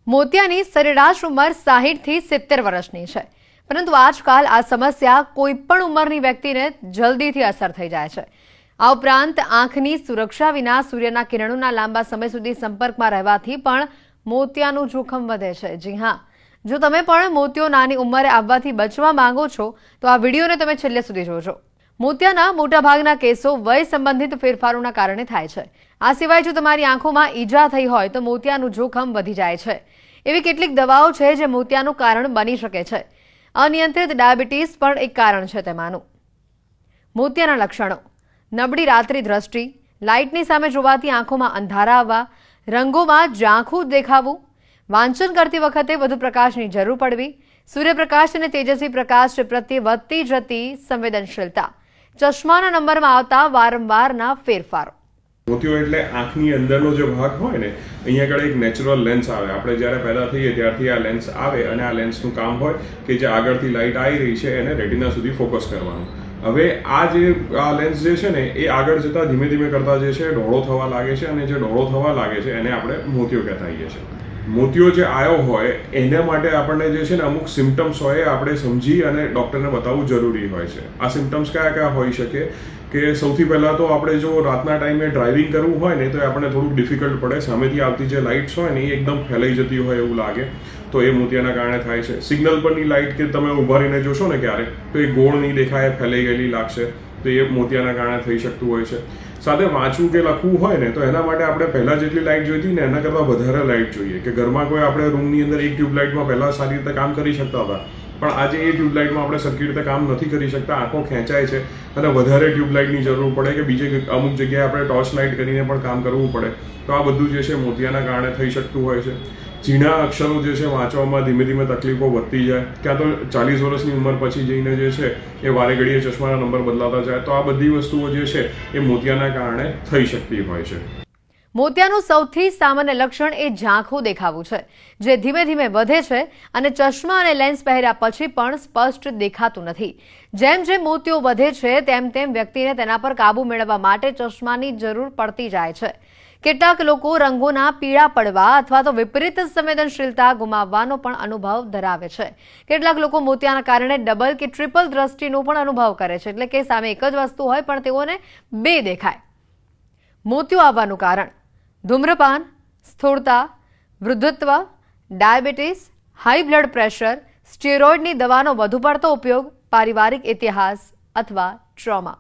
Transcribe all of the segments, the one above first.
મોતિયાની સરેરાશ ઉંમર 60 થી 70 વર્ષની છે, પરંતુ આજકાલ આ સમસ્યા કોઈ પણ ઉંમરની વ્યક્તિને જલ્દીથી અસર થઈ જાય છે। આ ઉપરાંત આંખની સુરક્ષા વિના સૂર્યના કિરણોના લાંબા સમય સુધી સંપર્કમાં રહેવાથી પણ મોતિયાનું જોખમ વધે છે। જી હા, જો તમે પણ મોતિયો નાની ઉંમરે આવવાથી બચવા માંગો છો તો આ વિડીયોને તમે છેલ્લે સુધી જોજો। મોતિયાના મોટાભાગના કેસો વય સંબંધિત ફેરફારોના કારણે થાય છે। આ સિવાય જો તમારી આંખોમાં ઈજા થઈ હોય તો મોતિયાનું જોખમ વધી જાય છે। એવી કેટલીક દવાઓ છે જે મોતિયાનું કારણ બની શકે છે। અનિયંત્રિત ડાયાબિટીસ પણ એક કારણ છે તેમાંનું। મોતિયાના લક્ષણો: નબળી રાત્રિ દ્રષ્ટિ, લાઇટની સામે જોવાથી આંખોમાં અંધારા આવવા, રંગોમાં ઝાંખું દેખાવું, વાંચન કરતી વખતે વધુ પ્રકાશની જરૂર પડવી, સૂર્યપ્રકાશ અને તેજસ્વી પ્રકાશ પ્રત્યે વધતી જતી સંવેદનશીલતા, ચશ્માના નંબરમાં આવતા વારંવારના ફેરફારો। મોતિયો એટલે આંખની અંદરનો જે ભાગ હોય ને, અહીંયા આગળ એક નેચરલ લેન્સ આવે। આપણે જ્યારે પેદા થઈએ ત્યારથી આ લેન્સ આવે અને આ લેન્સનું કામ હોય કે જે આગળથી લાઇટ આવી રહી છે એને રેટિના સુધી ફોકસ કરવાનું। હવે આ લેન્સ જે છે ને એ આગળ જતા ધીમે ધીમે કરતા જે છે ડોળો થવા લાગે છે અને જે ડોળો થવા લાગે છે એને આપણે મોતિયો કહેતા હોઈએ છીએ। મોતિયો જે આવ્યો હોય એના માટે આપણને જે છે ને અમુક સિમ્ટમ્સ હોય આપણે સમજી અને ડૉક્ટરને બતાવવું જરૂરી હોય છે। આ સિમ્ટમ્સ કયા કયા હોઈ શકે કે સૌથી પહેલાં તો આપણે જો રાતના ટાઈમે ડ્રાઇવિંગ કરવું હોય ને તો આપણને થોડુંક ડિફિકલ્ટ પડે। સામેથી આવતી જે લાઇટ્સ હોય ને એ એકદમ ફેલાઈ જતી હોય એવું લાગે તો એ મોતિયાના કારણે થાય છે। સિગ્નલ પરની લાઇટ કે તમે ઊભા રહીને જોશો ને ક્યારેક તો એ ગોળ નહીં દેખાય, ફેલાઈ ગયેલી લાગશે, તો એ મોતિયાના કારણે થઈ શકતું હોય છે। સાથે વાંચવું કે લખવું હોય ને તો એના માટે આપણે પહેલાં જેટલી લાઇટ જોઈતી ને એના કરતાં વધારે લાઇટ જોઈએ કે ઘરમાં કોઈ આપણે રૂમની અંદર એક ટ્યુબલાઇટમાં પહેલાં સારી રીતે કામ કરી શકતા હતા, પણ આજે એ ટ્યુબલાઇટમાં આપણે સરખી રીતે કામ નથી કરી શકતા। આંખો ખેંચાય છે અને વધારે ટ્યુબલાઇટની જરૂર પડે કે બીજે અમુક જગ્યાએ આપણે ટોર્ચ લાઇટ કરીને પણ કામ કરવું પડે, તો આ બધું જે છે મોતિયાના કારણે થઈ શકતું હોય છે। ઝીણા અક્ષરો જે છે વાંચવામાં ધીમે ધીમે તકલીફો વધતી જાય, ક્યાં તો 40 વર્ષની ઉંમર પછી જઈને જે છે એ વારે ઘડીએ ચશ્માના નંબર બદલાતા જાય, તો આ બધી વસ્તુઓ જે છે એ મોતિયાના કારણે થઈ શકતી હોય છે। મોતિયાનું સૌથી સામાન્ય લક્ષણ એ ઝાંખું દેખાવું છે, જે ધીમે ધીમે વધે છે અને ચશ્મા અને લેન્સ પહેર્યા પછી પણ સ્પષ્ટ દેખાતું નથી। જેમ જેમ મોતિયો વધે છે તેમ તેમ વ્યક્તિને તેના પર કાબુ મેળવવા માટે ચશ્માની જરૂર પડતી જાય છે। કેટલાક લોકો રંગોના પીળા પડવા અથવા તો વિપરીત સંવેદનશીલતા ગુમાવવાનો પણ અનુભવ ધરાવે છે। કેટલાક લોકો મોતિયાના કારણે ડબલ કે ટ્રિપલ દ્રષ્ટિનો પણ અનુભવ કરે છે, એટલે કે સામે એક જ વસ્તુ હોય પણ તેઓને બે દેખાય। મોતિયો આવવાનું કારણ: ધૂમ્રપાન, સ્થૂળતા, વૃદ્ધત્વ, ડાયાબિટીસ, હાઈ બ્લડ પ્રેશર, સ્ટીરોઇડની દવાનો વધુ પડતો ઉપયોગ, પારિવારિક ઇતિહાસ અથવા ટ્રોમા।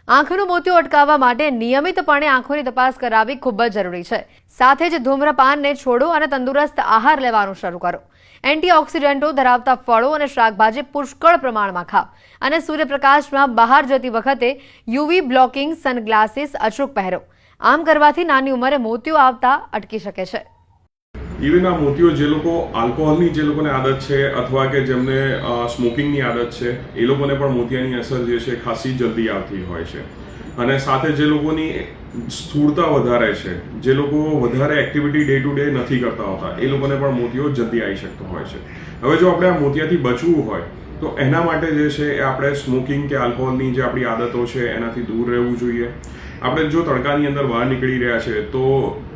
આંખનો મોતિયો અટકાવવા માટે નિયમિતપણે આંખોની તપાસ કરાવવી ખૂબ જ જરૂરી છે। સાથે જ ધૂમ્રપાનને છોડો અને તંદુરસ્ત આહાર લેવાનું શરૂ કરો। એન્ટીઓક્સિડન્ટો ધરાવતા ફળો અને શાકભાજી પુષ્કળ પ્રમાણમાં ખાઓ અને સૂર્યપ્રકાશમાં બહાર જતી વખતે યુવી બ્લોકિંગ સનગ્લાસીસ અચૂક પહેરો। આમ કરવાથી નાની ઉંમરે મોતિયો આવતા અટકી શકે છે। ઇવન આ મોતિયો જે લોકો આલ્કોહોલની જે લોકોને આદત છે અથવા કે જેમને સ્મોકિંગની આદત છે એ લોકોને પણ મોતિયાની અસર જે છે ખાસી જલ્દી આવતી હોય છે। અને સાથે જે લોકોની સ્થૂળતા વધારે છે, જે લોકો વધારે એક્ટિવિટી ડે ટુ ડે નથી કરતા હોતા, એ લોકોને પણ મોતિયો જલ્દી આવી શકતો હોય છે। હવે જો આપણે આ મોતિયાથી બચવું હોય તો એના માટે જે છે એ આપણે સ્મોકિંગ કે આલ્કોહોલની જે આપણી આદતો છે એનાથી દૂર રહેવું જોઈએ। આપણે જો તડકાની અંદર બહાર નીકળી રહ્યા છે તો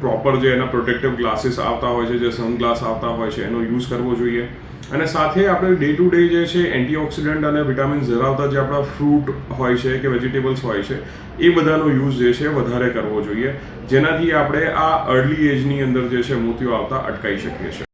પ્રોપર જે એના પ્રોટેક્ટિવ ગ્લાસીસ આવતા હોય છે, જે સનગ્લાસ આવતા હોય છે, એનો યુઝ કરવો જોઈએ। અને સાથે આપણે ડે ટુ ડે જે છે એન્ટીઓક્સિડન્ટ અને વિટામિન્સ ધરાવતા જે આપણા ફ્રૂટ હોય છે કે વેજીટેબલ્સ હોય છે એ બધાનો યુઝ જે છે વધારે કરવો જોઈએ, જેનાથી આપણે આ અર્લી એજની અંદર જે છે મોતિયો આવતા અટકાવી શકીએ છીએ।